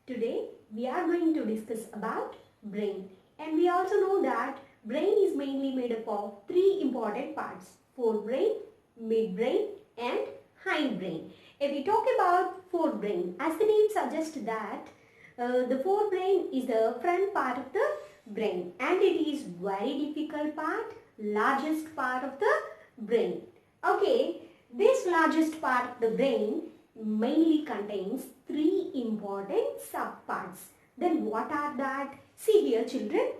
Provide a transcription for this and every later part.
Today we are going to discuss about brain, and we also know that brain is mainly made up of three important parts: forebrain, midbrain and hindbrain. If we talk about forebrain, as the name suggests that the forebrain is the front part of the brain and it is very difficult part, largest part of the brain. Okay, this largest part of the brain mainly contains three important subparts. Then what are that? See here children.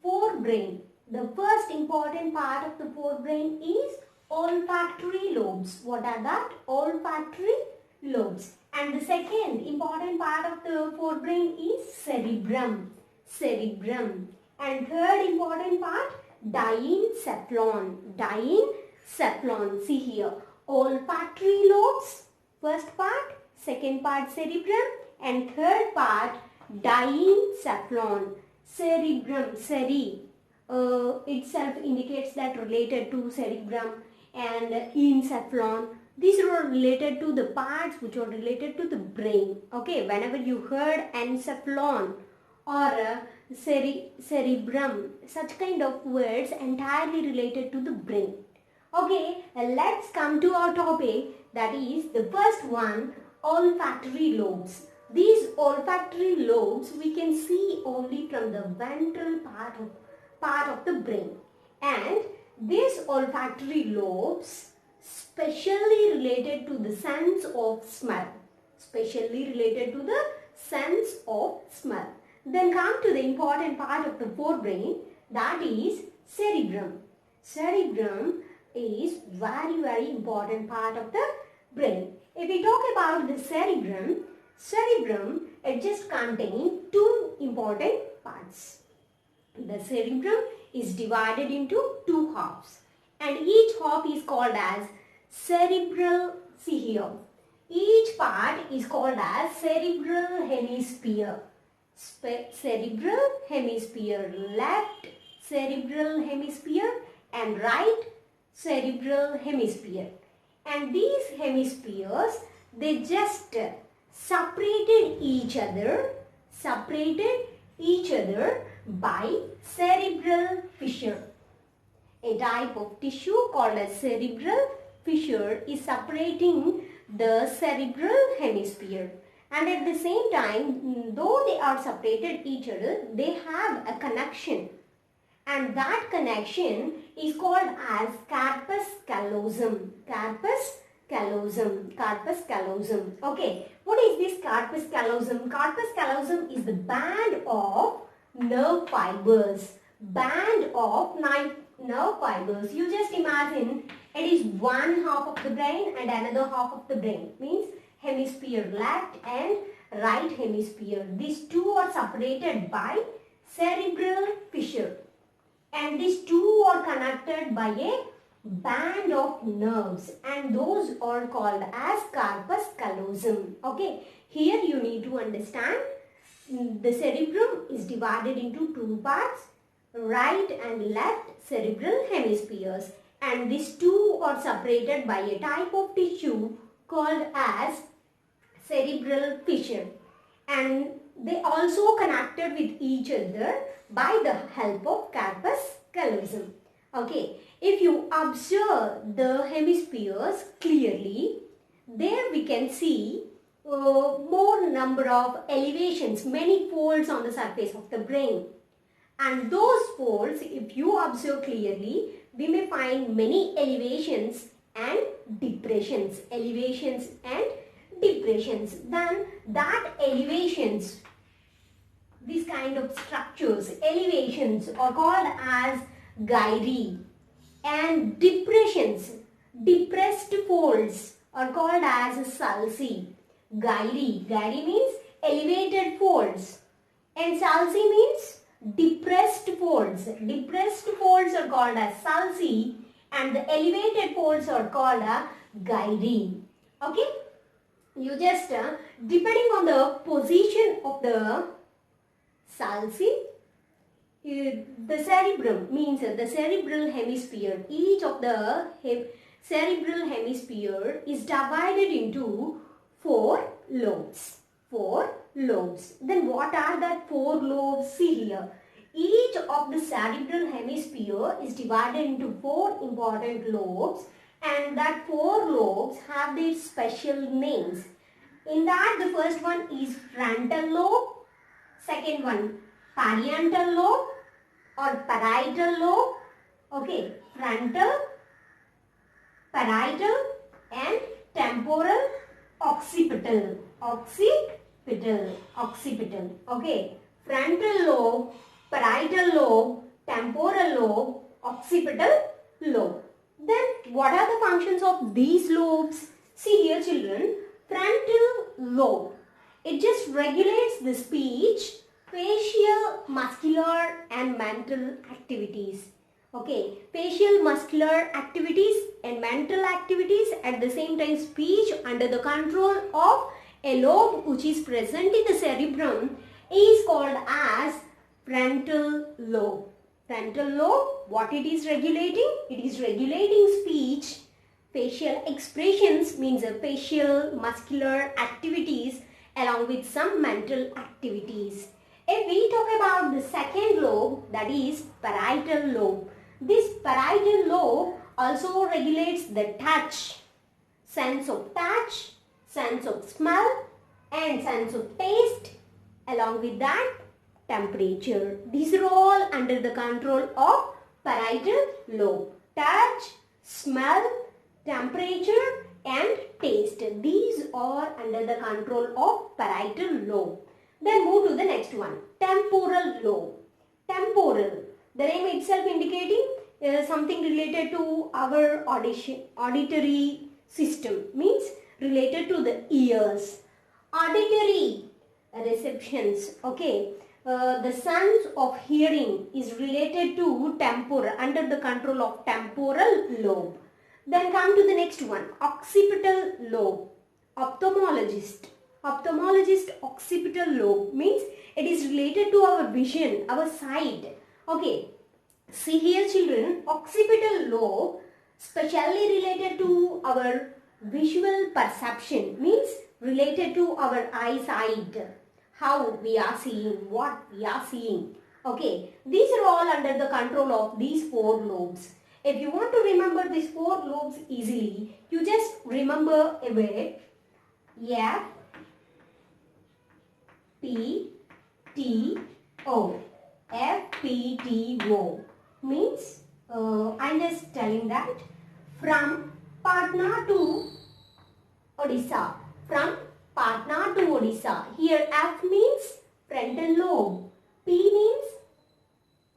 Forebrain. The first important part of the forebrain is olfactory lobes. What are that? Olfactory lobes. And the second important part of the forebrain is cerebrum. Cerebrum. And third important part, diencephalon. Diencephalon. See here. Olfactory lobes, first part, second part cerebrum and third part diencephalon. Cerebrum, itself indicates that related to cerebrum, and encephalon. These are related to the parts which are related to the brain. Okay, whenever you heard encephalon or cerebrum, such kind of words entirely related to the brain. Okay, let's come to our topic, that is the first one, olfactory lobes. These olfactory lobes we can see only from the ventral part of the brain, and these olfactory lobes specially related to the sense of smell. Specially related to the sense of smell. Then come to the important part of the forebrain, that is cerebrum. Cerebrum is very important part of the brain. If we talk about the cerebrum it just contains two important parts. The cerebrum is divided into two halves and each half is called as cerebral. See here, each part is called as cerebral hemisphere. Cerebral hemisphere, left cerebral hemisphere and right cerebral hemisphere, and these hemispheres, they just separated each other by cerebral fissure. A type of tissue called as cerebral fissure is separating the cerebral hemisphere, and at the same time, though they are separated each other, they have a connection. And that connection is called as corpus callosum. Corpus callosum. Okay, what is this corpus callosum? Corpus callosum is the band of nerve fibers. Nerve fibers. You just imagine it is one half of the brain and another half of the brain. Means hemisphere left and right hemisphere. These two are separated by cerebral fissure. And these two are connected by a band of nerves, and those are called as corpus callosum. Okay, here you need to understand the cerebrum is divided into two parts, right and left cerebral hemispheres, and these two are separated by a type of tissue called as cerebral fissure, and they also connected with each other by the help of corpus callosum. Okay, if you observe the hemispheres clearly, there we can see more number of elevations, many folds on the surface of the brain. And those folds, if you observe clearly, we may find many elevations and depressions. Then that elevations, these kind of structures, elevations are called as gyri, and depressions, depressed folds are called as sulci. Gyri means elevated folds and sulci means depressed folds. Depressed folds are called as sulci and the elevated folds are called gyri. Okay, you just depending on the position of the sulci, the cerebrum means the cerebral hemisphere. Each of the cerebral hemisphere is divided into 4 lobes. 4 lobes. Then what are that 4 lobes? See here. Each of the cerebral hemisphere is divided into 4 important lobes, and that 4 lobes have their special names. In that, the first one is frontal lobe, second one parietal lobe or parietal lobe. Okay, frontal, parietal and temporal, occipital. Okay, frontal lobe, parietal lobe, temporal lobe, occipital lobe. Then what are the functions of these lobes? See here children, frontal lobe. It just regulates the speech, facial, muscular and mental activities. Okay, facial, muscular activities and mental activities, at the same time speech under the control of a lobe which is present in the cerebrum is called as frontal lobe. Frontal lobe, what it is regulating? It is regulating speech, facial expressions means facial, muscular activities along with some mental activities. If we talk about the second lobe, that is parietal lobe. This parietal lobe also regulates the touch, sense of touch, sense of smell and sense of taste, along with that temperature. These are all under the control of parietal lobe. Touch, smell, temperature and taste. These are under the control of parietal lobe. Then move to the next one, temporal lobe. Temporal, the name itself indicating something related to our auditory system, means related to the ears. Auditory receptions, okay. The sense of hearing is related to temporal, under the control of temporal lobe. Then come to the next one, occipital lobe. Ophthalmologist, occipital lobe means it is related to our vision, our sight. Okay, see here children, occipital lobe specially related to our visual perception, means related to our eyesight, how we are seeing, what we are seeing. Okay, these are all under the control of these 4 lobes. If you want to remember these 4 lobes easily, you just remember a word F, P, T, O. FPTO means, I'm just telling that, from Patna to Odisha. From Patna to Odisha. Here F means frontal lobe, P means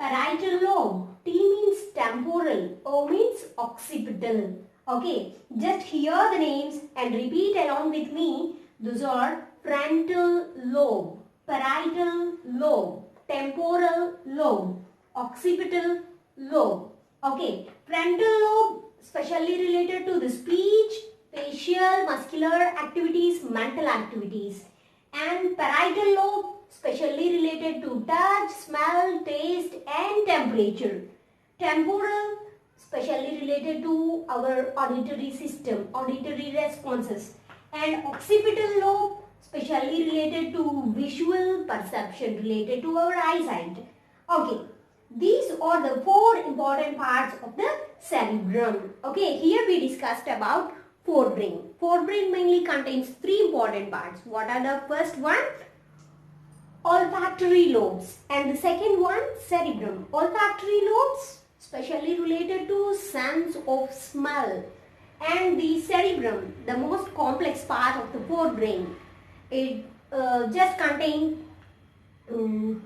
parietal lobe, T means temporal, O means occipital. Okay, just hear the names and repeat along with me. Those are frontal lobe, parietal lobe, temporal lobe, occipital lobe. Okay, frontal lobe specially related to the speech, facial, muscular activities, mental activities, and parietal lobe specially related to touch, smell, taste and temperature. Temporal specially related to our auditory system, auditory responses, and occipital lobe specially related to visual perception, related to our eyesight. Okay, these are the 4 important parts of the cerebrum. Okay, here we discussed about forebrain. Forebrain mainly contains 3 important parts. What are the first one? Olfactory lobes, and the second one, cerebrum. Olfactory lobes specially related to sense of smell, and the cerebrum, the most complex part of the forebrain. It just contains 2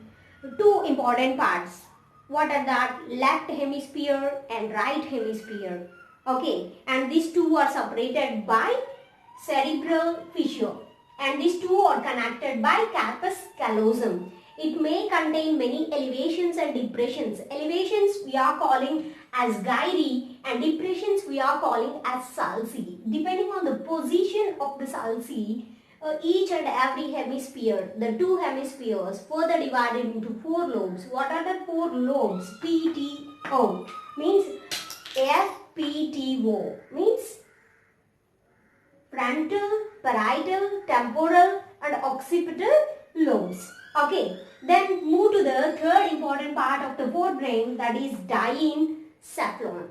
important parts. What are that? Left hemisphere and right hemisphere. Okay, and these 2 are separated by cerebral fissure, and these 2 are connected by corpus callosum. It may contain many elevations and depressions. Elevations we are calling as gyri and depressions we are calling as sulci. Depending on the position of the sulci, each and every hemisphere, the 2 hemispheres further divided into 4 lobes. What are the 4 lobes? PTO means FPTO means frontal, parietal, temporal and occipital lobes. Okay, then move to the third important part of the forebrain, that is diencephalon.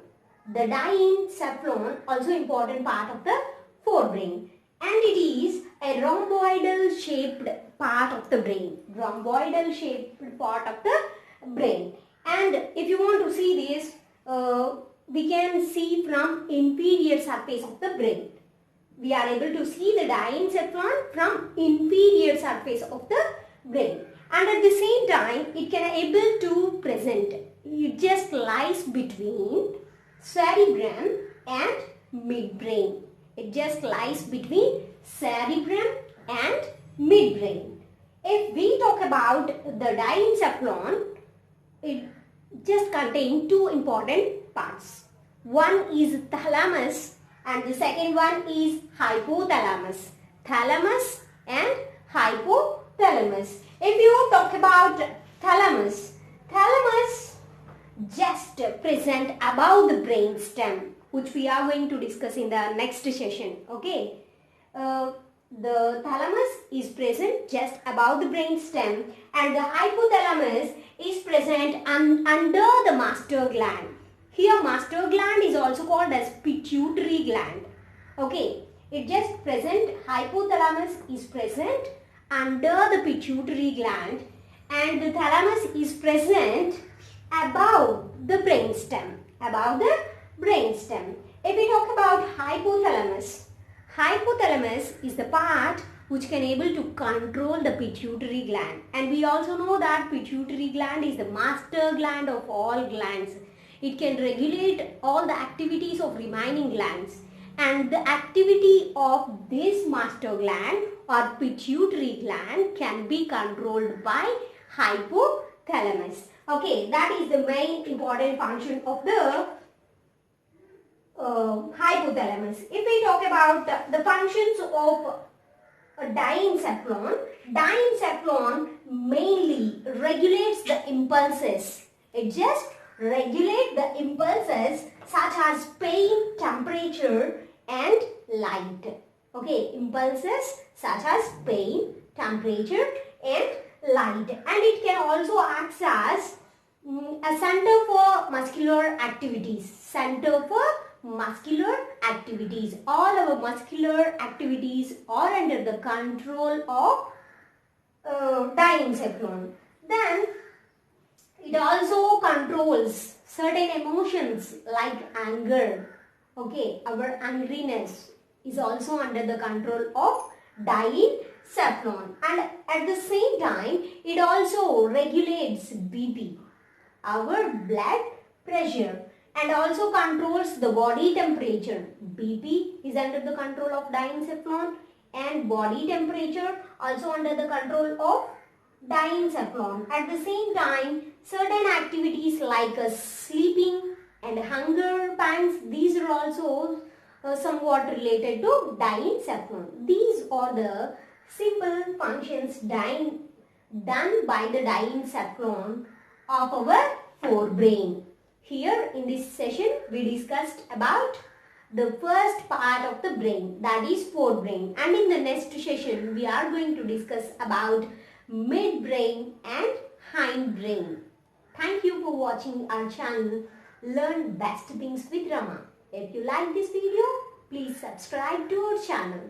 The diencephalon also important part of the forebrain, and it is a rhomboidal shaped part of the brain. Rhomboidal shaped part of the brain. And if you want to see this, we can see from inferior surface of the brain. We are able to see the diencephalon from inferior surface of the brain, and at the same time it can able to present. It just lies between cerebrum and midbrain. It just lies between cerebrum and midbrain. If we talk about the diencephalon, it just contains two important parts. One is thalamus and the second one is hypothalamus. Thalamus and hypothalamus. If you talk about thalamus, thalamus just present above the brain stem, which we are going to discuss in the next session. Okay. The thalamus is present just above the brain stem, and the hypothalamus is present under the master gland. Here master gland is also called as pituitary gland. Okay, it just present, hypothalamus is present under the pituitary gland, and the thalamus is present above the brain stem. Above the brain stem. If we talk about hypothalamus, hypothalamus is the part which can able to control the pituitary gland, and we also know that pituitary gland is the master gland of all glands. It can regulate all the activities of remaining glands, and the activity of this master gland or pituitary gland can be controlled by hypothalamus. Okay, that is the main important function of the hypothalamus. If we talk about the functions of diencephalon, diencephalon mainly regulates the impulses. It just regulates the impulses such as pain, temperature and light. Okay, impulses such as pain, temperature and light, and it can also act as a center for muscular activities. Center for muscular activities. All our muscular activities are under the control of diencephalon. Then it also controls certain emotions like anger. Okay, our angriness is also under the control of diencephalon, and at the same time it also regulates BP, our blood pressure, and also controls the body temperature. BP is under the control of diencephalon, and body temperature also under the control of diencephalon. At the same time, certain activities like sleeping and hunger pangs, these are also somewhat related to diencephalon. These are the simple functions done by the diencephalon of our forebrain. Here in this session we discussed about the first part of the brain, that is forebrain, and in the next session we are going to discuss about midbrain and hindbrain. Thank you for watching our channel Learn Best Things with Rama. If you like this video, please subscribe to our channel.